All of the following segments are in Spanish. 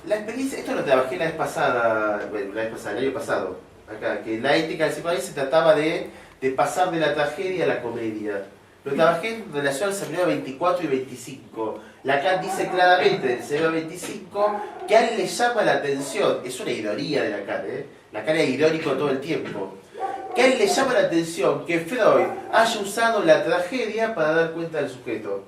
La experiencia, esto lo trabajé la vez pasada, bueno, la vez pasada, el año pasado, acá, que la ética del psicoanálisis se trataba de pasar de la tragedia a la comedia. Lo trabajé en relación al seminario 24 y 25. Lacan dice claramente en el seminario 25 que a él le llama la atención, es una ironía de Lacan, Lacan es irónico todo el tiempo, que a él le llama la atención que Freud haya usado la tragedia para dar cuenta del sujeto.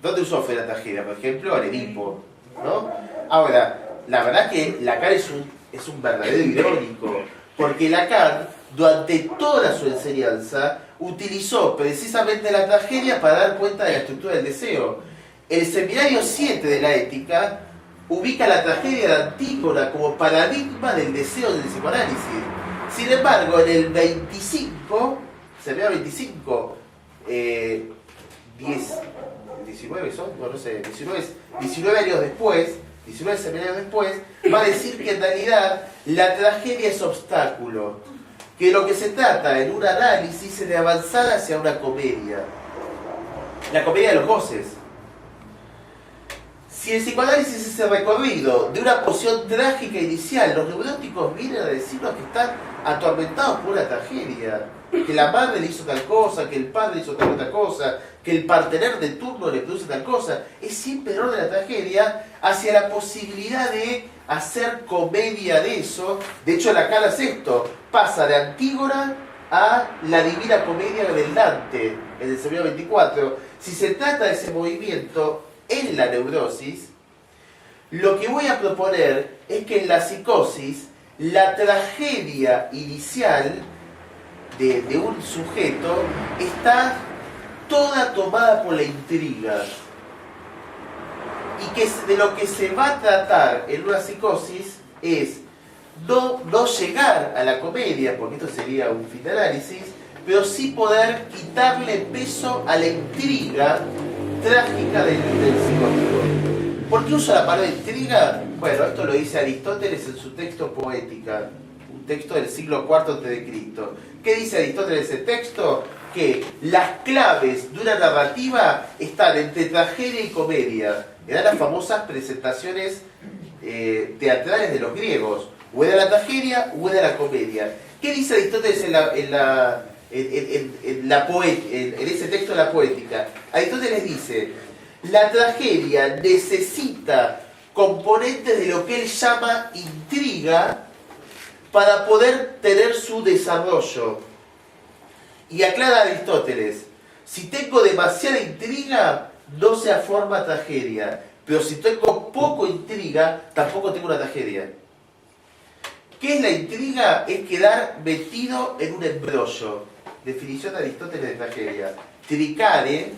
¿Dónde usó Freud la tragedia? Por ejemplo, en Edipo, ¿no? Ahora, la verdad que Lacan es un verdadero irónico, porque Lacan, durante toda su enseñanza, utilizó precisamente la tragedia para dar cuenta de la estructura del deseo. El seminario 7 de la ética ubica la tragedia de Antígona como paradigma del deseo del psicoanálisis. Sin embargo, en el 25, seminario 25, 19 son, no sé, 19 años después, 19 seminarios después, va a decir que en realidad la tragedia es obstáculo, que lo que se trata en un análisis es de avanzar hacia una comedia, la comedia de los goces. Si el psicoanálisis es el recorrido de una posición trágica inicial, los neuróticos vienen a decirnos que están atormentados por una tragedia, que la madre le hizo tal cosa, que el padre hizo tal otra cosa, que el partener de turno le produce tal cosa. Es siempre el orden de la tragedia hacia la posibilidad de hacer comedia de eso. De hecho, Lacan hace esto, pasa de Antígona a la Divina Comedia del Dante, en el seminario 24. Si se trata de ese movimiento en la neurosis, lo que voy a proponer es que en la psicosis la tragedia inicial de un sujeto está toda tomada por la intriga, y que de lo que se va a tratar en una psicosis es no llegar a la comedia, porque esto sería un fin de análisis, pero sí poder quitarle peso a la intriga trágica del psicótico. ¿Por qué uso la palabra intriga? Bueno, esto lo dice Aristóteles en su texto Poética, un texto del siglo IV a.C. ¿Qué dice Aristóteles en ese texto? Que las claves de una narrativa están entre tragedia y comedia. Eran las famosas presentaciones teatrales de los griegos. O era la tragedia o era la comedia. ¿Qué dice Aristóteles en ese texto de la Poética? Aristóteles dice: la tragedia necesita componentes de lo que él llama intriga para poder tener su desarrollo. Y aclara Aristóteles: si tengo demasiada intriga, no se forma tragedia, pero si tengo poco intriga, tampoco tengo una tragedia. ¿Qué es la intriga? Es quedar metido en un embrollo. Definición de Aristóteles de tragedia. Tricare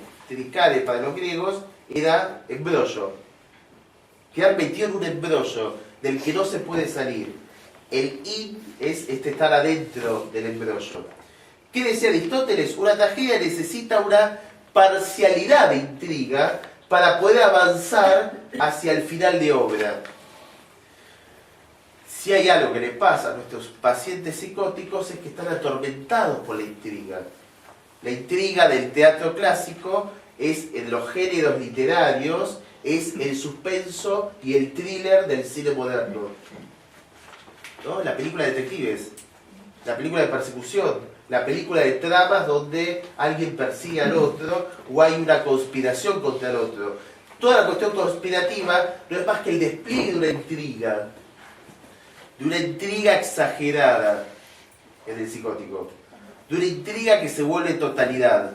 para los griegos era embrollo. Quedar metido en un embrollo del que no se puede salir. El in es estar adentro del embrollo. ¿Qué decía Aristóteles? Una tragedia necesita una parcialidad de intriga para poder avanzar hacia el final de obra. Si hay algo que le pasa a nuestros pacientes psicóticos es que están atormentados por la intriga. La intriga del teatro clásico es en los géneros literarios, es el suspenso y el thriller del cine moderno, ¿no? La película de detectives, la película de persecución, la película de tramas donde alguien persigue al otro o hay una conspiración contra el otro. Toda la cuestión conspirativa no es más que el despliegue de una intriga exagerada en el psicótico, de una intriga que se vuelve totalidad.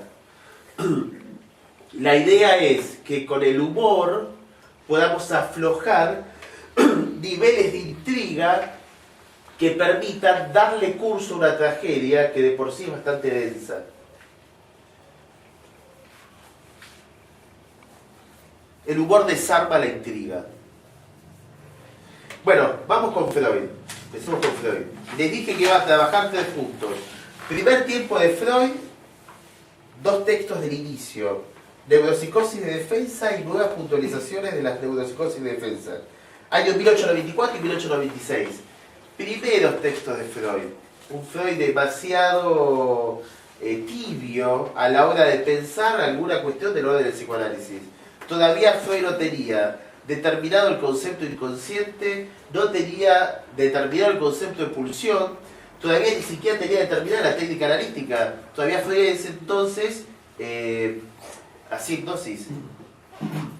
La idea es que con el humor podamos aflojar niveles de intriga que permitan darle curso a una tragedia que de por sí es bastante densa. El humor desarma la intriga. Bueno, vamos con Freud. Empecemos con Freud. Les dije que iba a trabajar 3 puntos. Primer tiempo de Freud, 2 textos del inicio. Neuropsicosis de defensa y nuevas puntualizaciones de las neuropsicosis de defensa. Años 1894 y 1896. Primeros textos de Freud. Un Freud demasiado tibio a la hora de pensar alguna cuestión del orden del psicoanálisis. Todavía Freud no tenía determinado el concepto inconsciente, no tenía determinado el concepto de pulsión, todavía ni siquiera tenía determinada la técnica analítica. Todavía Freud en ese entonces hacía hipnosis.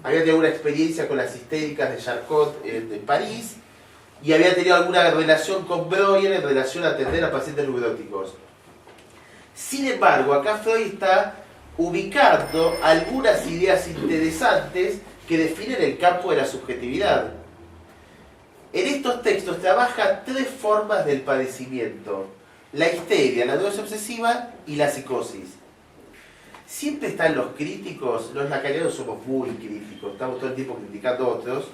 Había tenido una experiencia con las histéricas de Charcot en París y había tenido alguna relación con Breuer en relación a atender a pacientes neuróticos. Sin embargo, acá Freud está ubicando algunas ideas interesantes que definen el campo de la subjetividad. En estos textos trabaja tres formas del padecimiento: la histeria, la neurosis obsesiva y la psicosis. Siempre están los críticos, los lacanianos somos muy críticos, estamos todo el tiempo criticando a otros.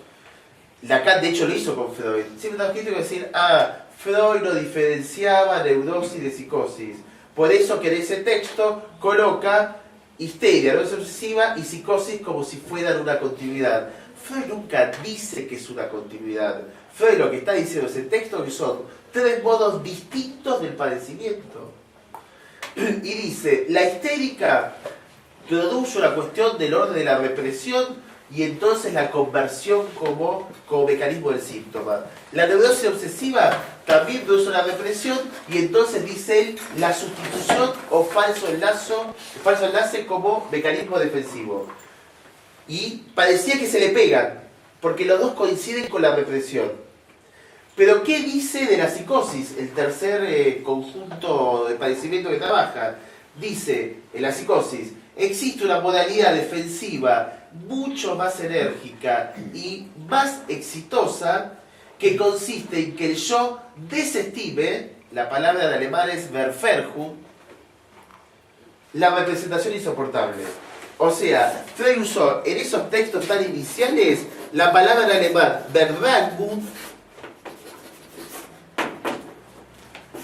Lacan de hecho lo hizo con Freud. Siempre están los críticos que decir, Freud no diferenciaba neurosis de psicosis. Por eso que en ese texto coloca histeria, neurosis obsesiva y psicosis como si fueran una continuidad. Freud nunca dice que es una continuidad. Freud lo que está diciendo en ese texto que son tres modos distintos del padecimiento. Y dice, la histérica produce una cuestión del orden de la represión y entonces la conversión como mecanismo del síntoma. La neurosis obsesiva también produce una represión y entonces dice él la sustitución o falso enlace como mecanismo defensivo. Y parecía que se le pegan, porque los dos coinciden con la represión. Pero ¿qué dice de la psicosis? El tercer conjunto de padecimiento que trabaja. Dice, en la psicosis, existe una modalidad defensiva mucho más enérgica y más exitosa que consiste en que el yo desestime, la palabra en alemán es Verferhung, la representación insoportable. O sea, Freud usó en esos textos tan iniciales la palabra en alemán Verferhung,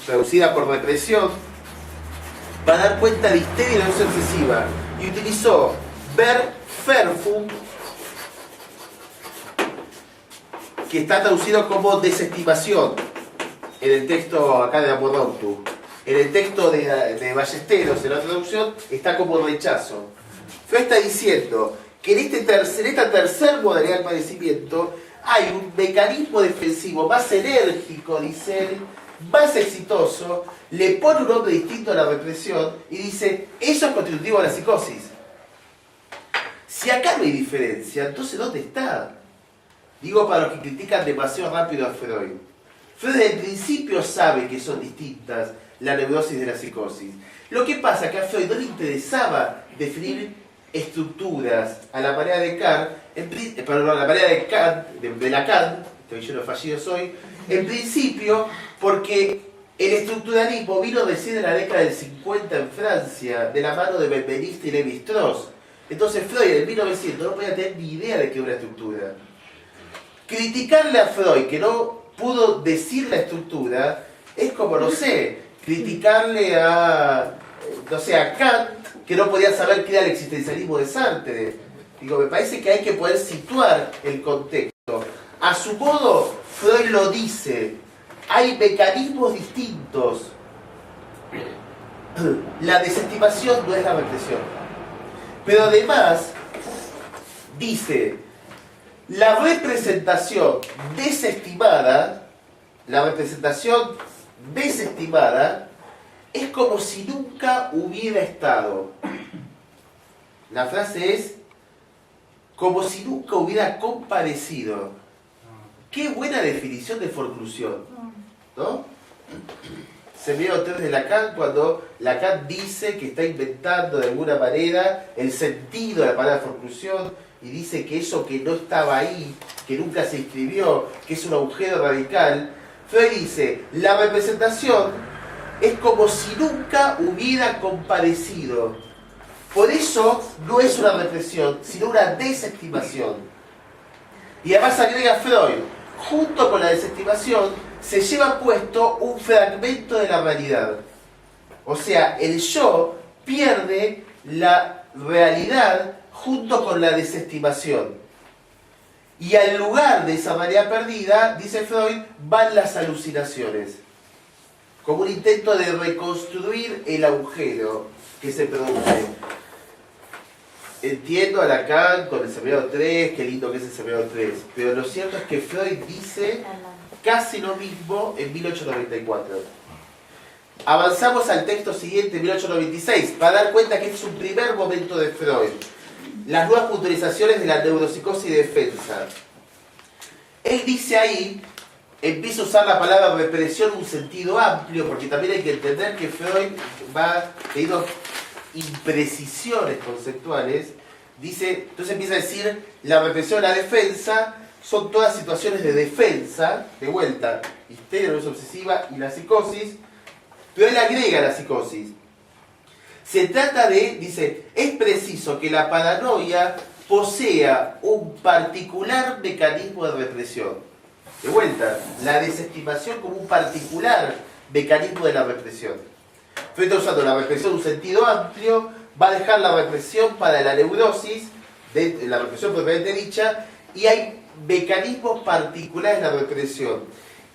traducida por represión, para dar cuenta de histeria y neurosis obsesiva. Y utilizó Verferhung, que está traducido como desestimación en el texto acá de Amorautu. En el texto de Ballesteros, en la traducción, está como rechazo. Freud está diciendo que en esta tercera modalidad del padecimiento hay un mecanismo defensivo más enérgico, dice él, más exitoso, le pone un nombre distinto a la represión y dice, eso es constitutivo de la psicosis. Si acá no hay diferencia, entonces ¿dónde está? Digo para los que critican demasiado rápido a Freud. Freud desde el principio sabe que son distintas la neurosis de la psicosis. Lo que pasa es que a Freud no le interesaba definir estructuras a la manera de Kant, a la manera de Kant, de Lacan, estoy lleno de fallidos hoy, en principio porque el estructuralismo vino recién en la década del 50 en Francia, de la mano de Benveniste y Lévi-Strauss. Entonces Freud en 1900 no podía tener ni idea de qué era una estructura. Criticarle a Freud que no pudo decir la estructura es como, no sé, criticarle a Kant que no podía saber qué era el existencialismo de Sartre. Digo, me parece que hay que poder situar el contexto. A su modo, Freud lo dice, hay mecanismos distintos. La desestimación no es la represión. Pero además, dice, la representación desestimada es como si nunca hubiera estado. La frase es, como si nunca hubiera comparecido. Qué buena definición de forclusión, ¿no? Se vio ustedes de Lacan cuando Lacan dice que está inventando de alguna manera el sentido de la palabra forclusión y dice que eso que no estaba ahí, que nunca se inscribió, que es un agujero radical. Freud dice, la representación es como si nunca hubiera comparecido. Por eso no es una represión, sino una desestimación. Y además agrega Freud, junto con la desestimación, se lleva puesto un fragmento de la realidad. O sea, el yo pierde la realidad junto con la desestimación. Y al lugar de esa realidad perdida, dice Freud, van las alucinaciones. Como un intento de reconstruir el agujero que se produce. entiendo a Lacan con el sembrado 3, qué lindo que es el sembrado 3, pero lo cierto es que Freud dice casi lo mismo en 1894. Avanzamos al texto siguiente, 1896, para dar cuenta que este es un primer momento de Freud. Las nuevas puntualizaciones de la neuropsicosis y defensa. Él dice ahí, empieza a usar la palabra represión en un sentido amplio, porque también hay que entender que Freud va teniendo imprecisiones conceptuales. Dice, entonces empieza a decir, la represión y la defensa son todas situaciones de defensa, de vuelta, histeria, neurosis obsesiva y la psicosis, pero él agrega la psicosis. Se trata de, dice, es preciso que la paranoia posea un particular mecanismo de represión. De vuelta, la desestimación como un particular mecanismo de la represión. Freud está usando la represión en un sentido amplio, va a dejar la represión para la neurosis, de la represión propiamente dicha, y hay mecanismos particulares de la represión.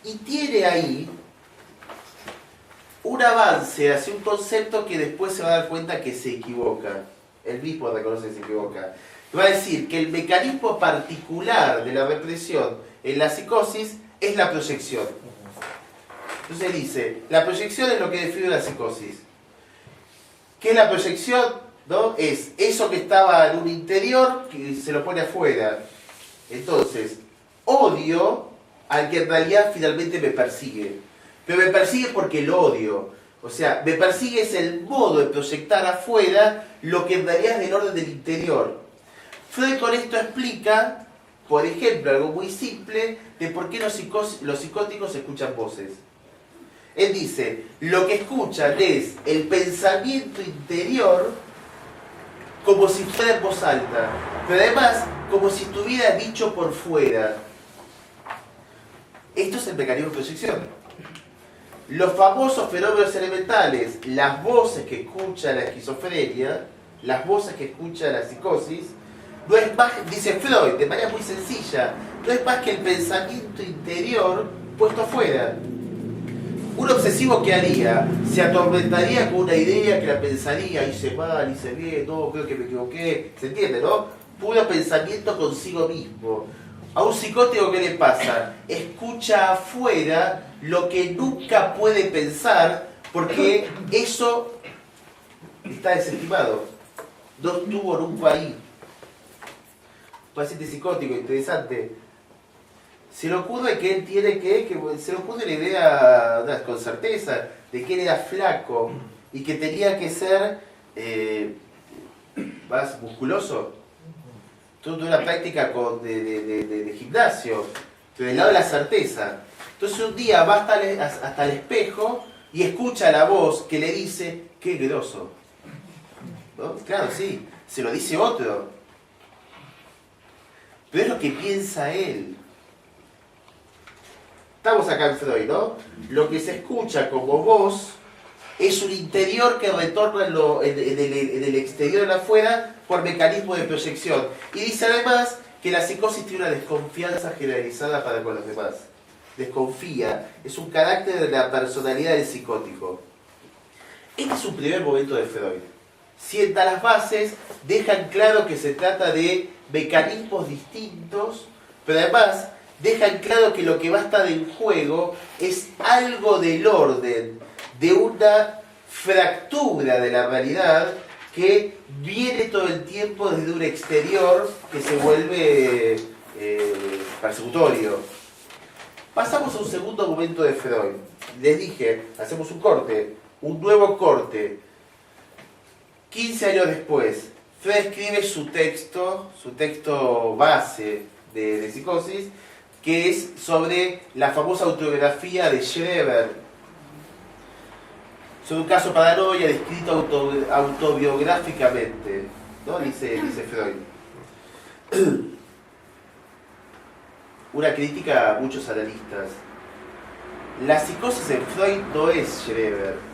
Y tiene ahí un avance hacia un concepto que después se va a dar cuenta que se equivoca. Él mismo reconoce que se equivoca. Va a decir que el mecanismo particular de la represión en la psicosis es la proyección. Entonces dice, la proyección es lo que define la psicosis. ¿Qué es la proyección? ¿No? Es eso que estaba en un interior que se lo pone afuera. Entonces, odio al que en realidad finalmente me persigue. Pero me persigue porque lo odio. O sea, me persigue es el modo de proyectar afuera lo que en realidad es del orden del interior. Freud con esto explica, por ejemplo, algo muy simple de por qué los psicóticos escuchan voces. Él dice, lo que escuchan es el pensamiento interior como si fuera en voz alta, pero además como si estuviera dicho por fuera. Esto es el mecanismo de proyección. Los famosos fenómenos elementales, las voces que escucha la esquizofrenia, las voces que escucha la psicosis, no es más, dice Freud, de manera muy sencilla, no es más que el pensamiento interior puesto afuera. Un obsesivo, ¿qué haría? Se atormentaría con una idea que la pensaría, hice mal, hice bien, no, creo que me equivoqué, ¿se entiende, no? Puro pensamiento consigo mismo. A un psicótico, ¿qué le pasa? Escucha afuera lo que nunca puede pensar porque eso está desestimado. No estuvo nunca ahí. Paciente psicótico, interesante. Se le ocurre que él tiene que se le ocurre la idea, con certeza, de que él era flaco y que tenía que ser más musculoso. Toda una práctica de gimnasio, pero del lado de la certeza. Entonces un día va hasta el espejo y escucha la voz que le dice, ¡qué groso! ¿No? Claro, sí, se lo dice otro. Pero es lo que piensa él. Estamos acá en Freud, ¿no? Lo que se escucha como voz es un interior que retorna en el exterior en afuera por mecanismo de proyección. Y dice además que la psicosis tiene una desconfianza generalizada para con los demás. Desconfía, es un carácter de la personalidad del psicótico. Este es un primer momento de Freud. Sienta las bases, dejan claro que se trata de mecanismos distintos, pero además dejan claro que lo que va a estar en juego es algo del orden, de una fractura de la realidad que viene todo el tiempo desde un exterior que se vuelve persecutorio. Pasamos a un segundo momento de Freud. Les dije, hacemos un corte, un nuevo corte. 15 años después, Freud escribe su texto base de psicosis, que es sobre la famosa autobiografía de Schreber, sobre un caso paranoia descrito autobiográficamente, ¿no? Dice Freud. Una crítica a muchos analistas. La psicosis en Freud no es Schreber.